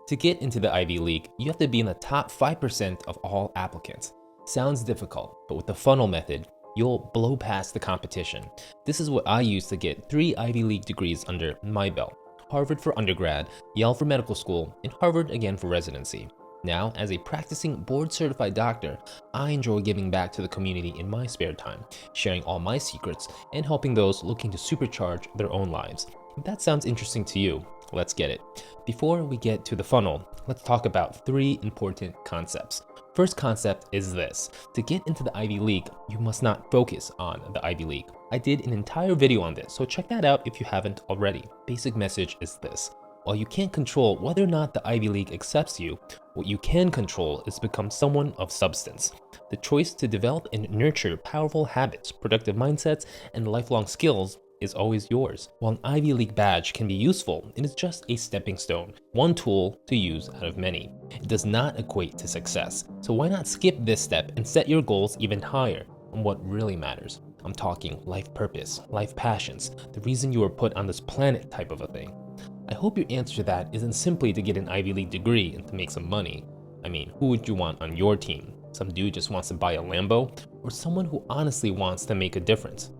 To get into the Ivy League, you have to be in the top 5% of all applicants. Sounds difficult, but with the funnel method, you'll blow past the competition. This is what I used to get 3 Ivy League degrees under my belt: Harvard for undergrad, Yale for medical school, and Harvard again for residency. Now, as a practicing board-certified doctor, I enjoy giving back to the community in my spare time, sharing all my secrets, and helping those looking to supercharge their own lives. If that sounds interesting to you, let's get it. Before we get to the funnel, let's talk about 3 important concepts. First concept is this: to get into the Ivy League, you must not focus on the Ivy League. I did an entire video on this, so check that out if you haven't already. Basic message is this: while you can't control whether or not the Ivy League accepts you, what you can control is become someone of substance. The choice to develop and nurture powerful habits, productive mindsets, and lifelong skills is always yours. While an Ivy League badge can be useful, it is just a stepping stone, one tool to use out of many. It does not equate to success, so why not skip this step and set your goals even higher on what really matters? I'm talking life purpose, life passions, the reason you were put on this planet type of a thing. I hope your answer to that isn't simply to get an Ivy League degree and to make some money. I mean, who would you want on your team? Some dude just wants to buy a Lambo, or someone who honestly wants to make a difference?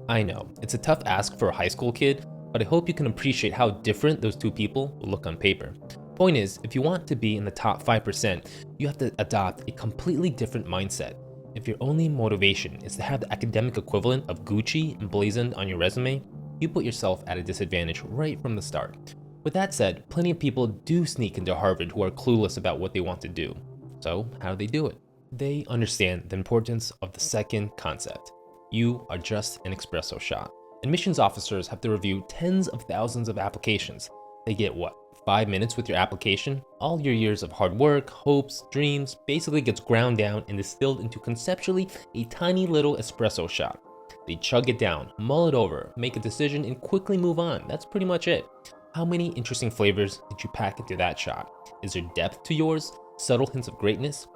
I know, it's a tough ask for a high school kid, but I hope you can appreciate how different those two people will look on paper. Point is, if you want to be in the top 5%, you have to adopt a completely different mindset. If your only motivation is to have the academic equivalent of Gucci emblazoned on your resume, you put yourself at a disadvantage right from the start. With that said, plenty of people do sneak into Harvard who are clueless about what they want to do. So how do they do it? They understand the importance of the second concept. You are just an espresso shot. Admissions officers have to review tens of thousands of applications. They get what, 5 minutes with your application? All your years of hard work, hopes, dreams basically gets ground down and distilled into conceptually a tiny little espresso shot. They chug it down, mull it over, make a decision, and quickly move on. That's pretty much it. How many interesting flavors did you pack into that shot? Is there depth to yours? Subtle hints of greatness?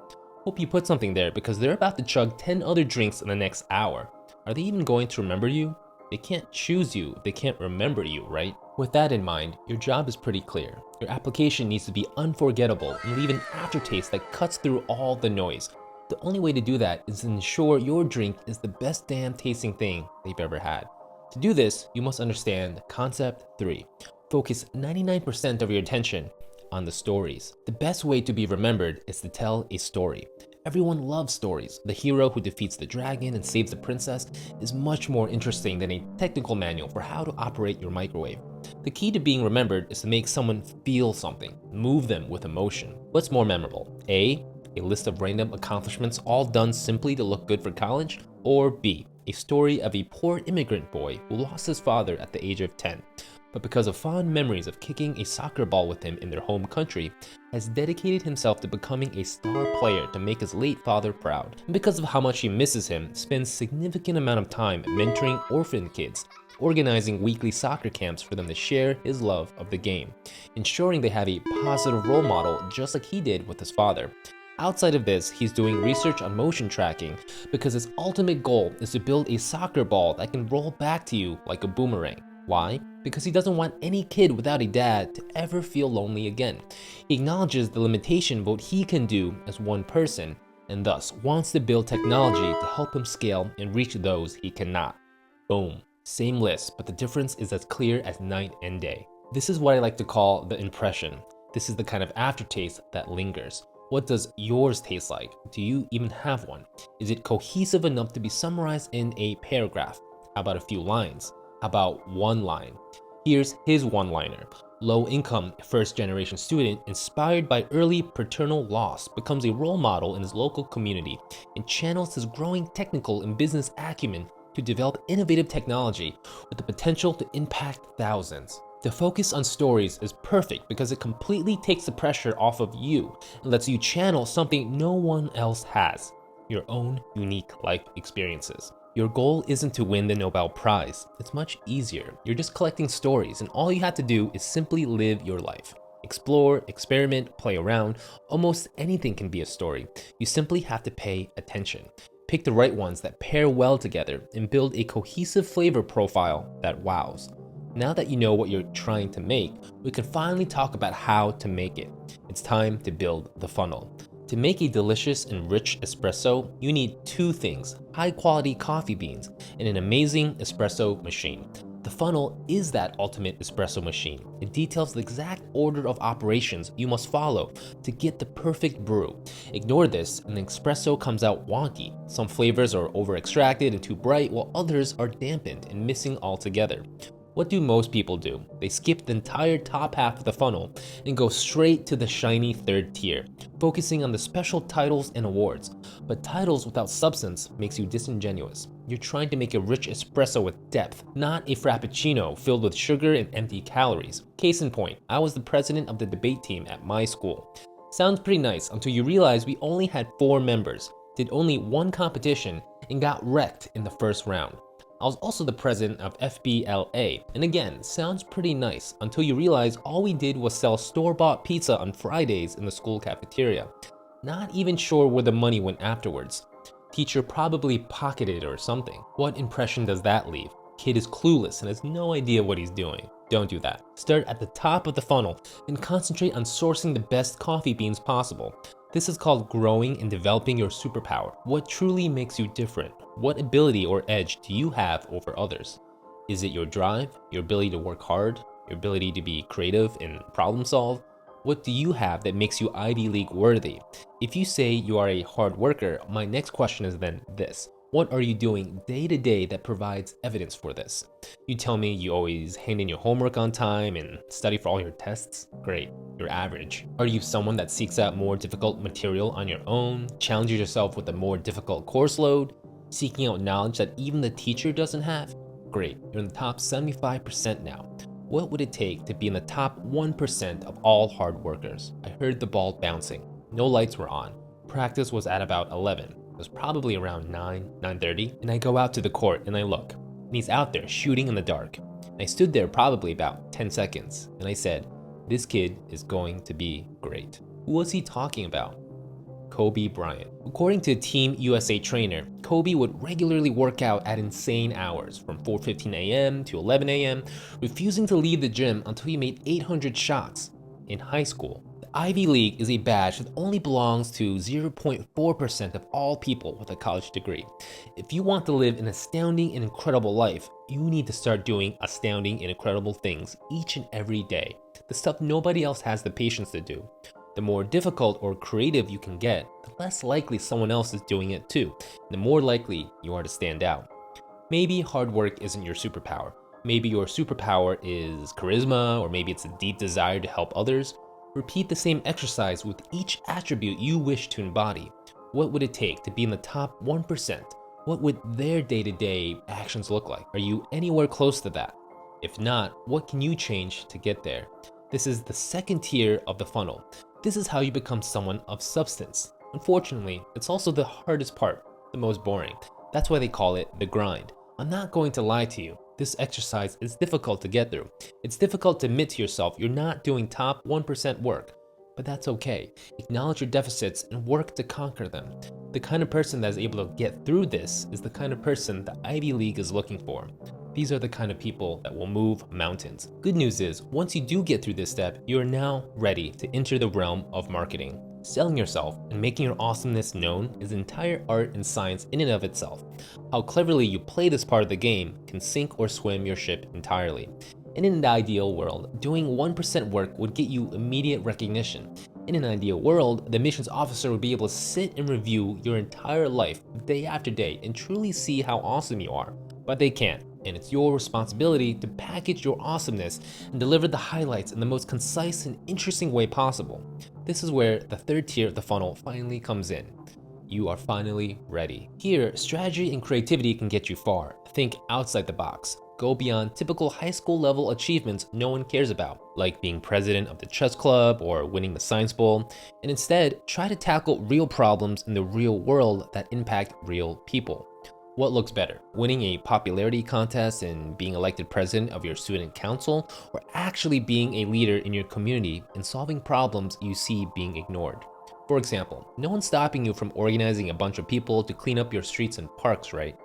Hope you put something there, because they're about to chug 10 other drinks in the next hour. Are they even going to remember you? They can't choose you if they can't remember you, right? With that in mind, your job is pretty clear. Your application needs to be unforgettable and leave an aftertaste that cuts through all the noise. The only way to do that is to ensure your drink is the best damn tasting thing they've ever had. To do this, you must understand concept 3. Focus 99% of your attention on the stories. The best way to be remembered is to tell a story. Everyone loves stories. The hero who defeats the dragon and saves the princess is much more interesting than a technical manual for how to operate your microwave. The key to being remembered is to make someone feel something, move them with emotion. What's more memorable? A list of random accomplishments all done simply to look good for college? Or B, a story of a poor immigrant boy who lost his father at the age of 10, but because of fond memories of kicking a soccer ball with him in their home country, has dedicated himself to becoming a star player to make his late father proud. And because of how much he misses him, spends significant amount of time mentoring orphan kids, organizing weekly soccer camps for them to share his love of the game, ensuring they have a positive role model just like he did with his father. Outside of this, he's doing research on motion tracking because his ultimate goal is to build a soccer ball that can roll back to you like a boomerang. Why? Because he doesn't want any kid without a dad to ever feel lonely again. He acknowledges the limitation of what he can do as one person, and thus wants to build technology to help him scale and reach those he cannot. Boom. Same list, but the difference is as clear as night and day. This is what I like to call the impression. This is the kind of aftertaste that lingers. What does yours taste like? Do you even have one? Is it cohesive enough to be summarized in a paragraph? How about a few lines? How about one line? Here's his one-liner. Low-income, first-generation student inspired by early paternal loss becomes a role model in his local community and channels his growing technical and business acumen to develop innovative technology with the potential to impact thousands. The focus on stories is perfect because it completely takes the pressure off of you and lets you channel something no one else has: your own unique life experiences. Your goal isn't to win the Nobel Prize. It's much easier. You're just collecting stories, and all you have to do is simply live your life. Explore, experiment, play around. Almost anything can be a story. You simply have to pay attention. Pick the right ones that pair well together and build a cohesive flavor profile that wows. Now that you know what you're trying to make, we can finally talk about how to make it. It's time to build the funnel. To make a delicious and rich espresso, you need two things: high-quality coffee beans and an amazing espresso machine. The funnel is that ultimate espresso machine. It details the exact order of operations you must follow to get the perfect brew. Ignore this and the espresso comes out wonky. Some flavors are over-extracted and too bright, while others are dampened and missing altogether. What do most people do? They skip the entire top half of the funnel and go straight to the shiny third tier, focusing on the special titles and awards. But titles without substance makes you disingenuous. You're trying to make a rich espresso with depth, not a frappuccino filled with sugar and empty calories. Case in point, I was the president of the debate team at my school. Sounds pretty nice until you realize we only had 4 members, did only one competition, and got wrecked in the first round. I was also the president of FBLA, and again, sounds pretty nice until you realize all we did was sell store-bought pizza on Fridays in the school cafeteria. Not even sure where the money went afterwards. Teacher probably pocketed it or something. What impression does that leave? Kid is clueless and has no idea what he's doing. Don't do that. Start at the top of the funnel and concentrate on sourcing the best coffee beans possible. This is called growing and developing your superpower. What truly makes you different? What ability or edge do you have over others? Is it your drive, your ability to work hard, your ability to be creative and problem solve? What do you have that makes you Ivy League worthy? If you say you are a hard worker, my next question is then this: what are you doing day to day that provides evidence for this? You tell me you always hand in your homework on time and study for all your tests? Great, you're average. Are you someone that seeks out more difficult material on your own, challenges yourself with a more difficult course load, seeking out knowledge that even the teacher doesn't have? Great, you're in the top 75% now. What would it take to be in the top 1% of all hard workers? I heard the ball bouncing. No lights were on. Practice was at about 11. It was probably around 9:30, and I go out to the court and I look, and he's out there shooting in the dark. And I stood there probably about 10 seconds, and I said, this kid is going to be great. Who was he talking about? Kobe Bryant. According to Team USA trainer, Kobe would regularly work out at insane hours, from 4:15 a.m. to 11 a.m., refusing to leave the gym until he made 800 shots. In high school, the Ivy League is a badge that only belongs to 0.4% of all people with a college degree. If you want to live an astounding and incredible life, you need to start doing astounding and incredible things each and every day. The stuff nobody else has the patience to do. The more difficult or creative you can get, the less likely someone else is doing it too, and the more likely you are to stand out. Maybe hard work isn't your superpower. Maybe your superpower is charisma, or maybe it's a deep desire to help others. Repeat the same exercise with each attribute you wish to embody. What would it take to be in the top 1%? What would their day-to-day actions look like? Are you anywhere close to that? If not, what can you change to get there? This is the second tier of the funnel. This is how you become someone of substance. Unfortunately, it's also the hardest part, the most boring. That's why they call it the grind. I'm not going to lie to you. This exercise is difficult to get through. It's difficult to admit to yourself you're not doing top 1% work. But that's okay. Acknowledge your deficits and work to conquer them. The kind of person that is able to get through this is the kind of person the Ivy League is looking for. These are the kind of people that will move mountains. Good news is, once you do get through this step, you are now ready to enter the realm of marketing. Selling yourself and making your awesomeness known is an entire art and science in and of itself. How cleverly you play this part of the game can sink or swim your ship entirely. In an ideal world, doing 1% work would get you immediate recognition. In an ideal world, the admissions officer would be able to sit and review your entire life day after day and truly see how awesome you are. But they can't, and it's your responsibility to package your awesomeness and deliver the highlights in the most concise and interesting way possible. This is where the third tier of the funnel finally comes in. You are finally ready. Here, strategy and creativity can get you far. Think outside the box. Go beyond typical high school level achievements no one cares about, like being president of the chess club or winning the science bowl, and instead try to tackle real problems in the real world that impact real people. What looks better, winning a popularity contest and being elected president of your student council, or actually being a leader in your community and solving problems you see being ignored? For example, no one's stopping you from organizing a bunch of people to clean up your streets and parks, right?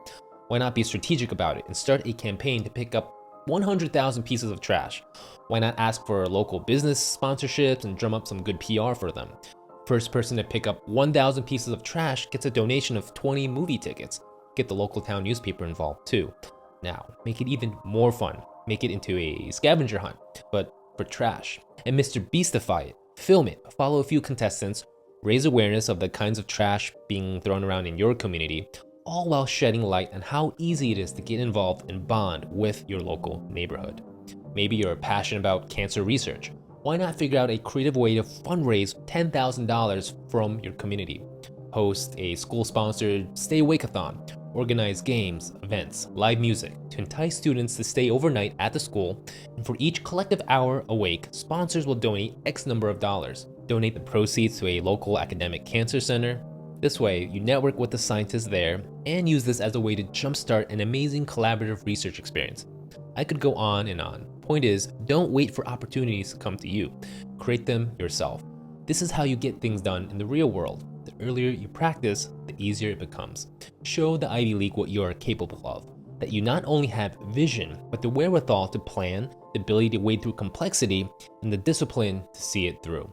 Why not be strategic about it and start a campaign to pick up 100,000 pieces of trash. Why not ask for local business sponsorships and drum up some good PR for them? First person to pick up 1,000 pieces of trash gets a donation of 20 movie tickets. Get the local town newspaper involved too. Now, make it even more fun. Make it into a scavenger hunt, but for trash. And Mr. Beastify it. Film it. Follow a few contestants. Raise awareness of the kinds of trash being thrown around in your community, all while shedding light on how easy it is to get involved and bond with your local neighborhood. Maybe you're passionate about cancer research. Why not figure out a creative way to fundraise $10,000 from your community? Host a school-sponsored Stay Awake-a-thon. Organize games, events, live music to entice students to stay overnight at the school, and for each collective hour awake, sponsors will donate X number of dollars. Donate the proceeds to a local academic cancer center. This way, you network with the scientists there and use this as a way to jumpstart an amazing collaborative research experience. I could go on and on. Point is, don't wait for opportunities to come to you. Create them yourself. This is how you get things done in the real world. The earlier you practice, the easier it becomes. Show the Ivy League what you are capable of. That you not only have vision, but the wherewithal to plan, the ability to wade through complexity, and the discipline to see it through.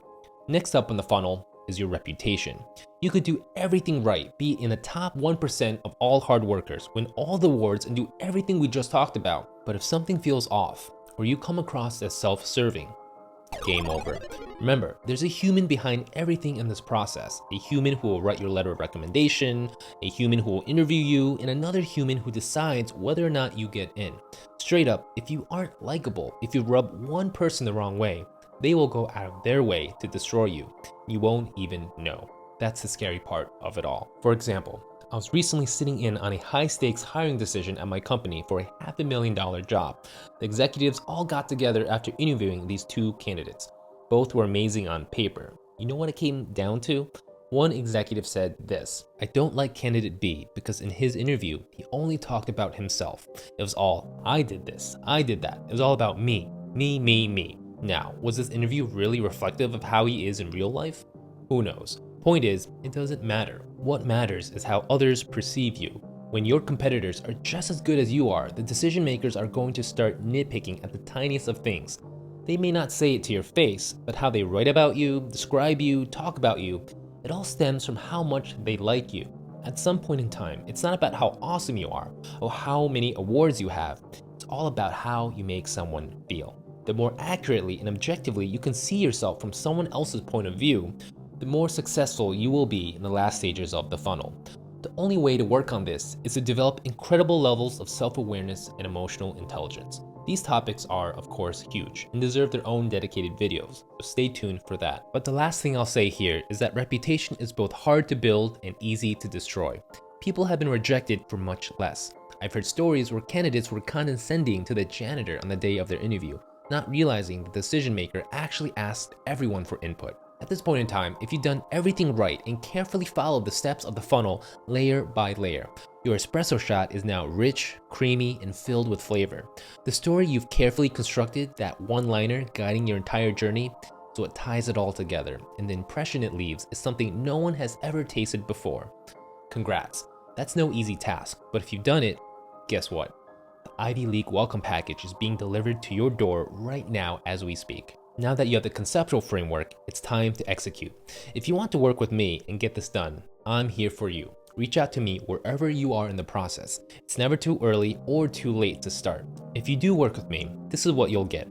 Next up on the funnel is your reputation. You could do everything right, be in the top 1% of all hard workers, win all the awards, and do everything we just talked about. But if something feels off, or you come across as self-serving, game over. Remember, there's a human behind everything in this process. A human who will write your letter of recommendation, a human who will interview you, and another human who decides whether or not you get in. Straight up, if you aren't likable, if you rub one person the wrong way, they will go out of their way to destroy you. You won't even know. That's the scary part of it all. For example, I was recently sitting in on a high-stakes hiring decision at my company for a $500,000 job. The executives all got together after interviewing these two candidates. Both were amazing on paper. You know what it came down to? One executive said this: "I don't like candidate B because in his interview, he only talked about himself. It was all, I did this, I did that. It was all about me, me, me, me." Now, was this interview really reflective of how he is in real life? Who knows? Point is, it doesn't matter. What matters is how others perceive you. When your competitors are just as good as you are, the decision makers are going to start nitpicking at the tiniest of things. They may not say it to your face, but how they write about you, describe you, talk about you, it all stems from how much they like you. At some point in time, it's not about how awesome you are or how many awards you have. It's all about how you make someone feel. The more accurately and objectively you can see yourself from someone else's point of view, the more successful you will be in the last stages of the funnel. The only way to work on this is to develop incredible levels of self-awareness and emotional intelligence. These topics are, of course, huge and deserve their own dedicated videos, so stay tuned for that. But the last thing I'll say here is that reputation is both hard to build and easy to destroy. People have been rejected for much less. I've heard stories where candidates were condescending to the janitor on the day of their interview, not realizing the decision maker actually asked everyone for input. At this point in time, if you've done everything right and carefully followed the steps of the funnel layer by layer, your espresso shot is now rich, creamy, and filled with flavor. The story you've carefully constructed, that one-liner guiding your entire journey, is what ties it all together, and the impression it leaves is something no one has ever tasted before. Congrats. That's no easy task, but if you've done it, guess what? The Ivy League welcome package is being delivered to your door right now as we speak. Now that you have the conceptual framework, it's time to execute. If you want to work with me and get this done, I'm here for you. Reach out to me wherever you are in the process. It's never too early or too late to start. If you do work with me, this is what you'll get.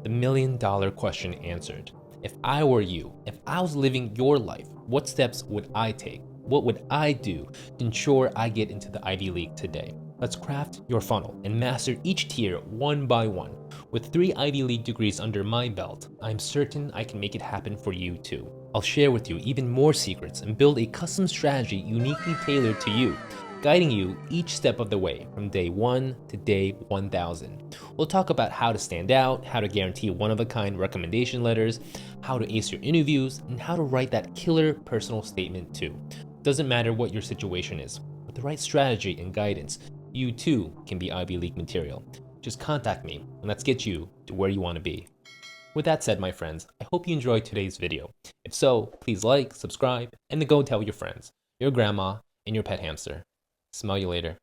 The $1,000,000 question answered. If I were you, if I was living your life, what steps would I take? What would I do to ensure I get into the Ivy League today? Let's craft your funnel and master each tier one by one. With 3 Ivy League degrees under my belt, I'm certain I can make it happen for you too. I'll share with you even more secrets and build a custom strategy uniquely tailored to you, guiding you each step of the way from day 1 to day 1,000. We'll talk about how to stand out, how to guarantee one-of-a-kind recommendation letters, how to ace your interviews, and how to write that killer personal statement too. Doesn't matter what your situation is, with the right strategy and guidance, you too can be Ivy League material. Just contact me and let's get you to where you want to be. With that said, my friends, I hope you enjoyed today's video. If so, please like, subscribe, and then go tell your friends, your grandma, and your pet hamster. Smell you later.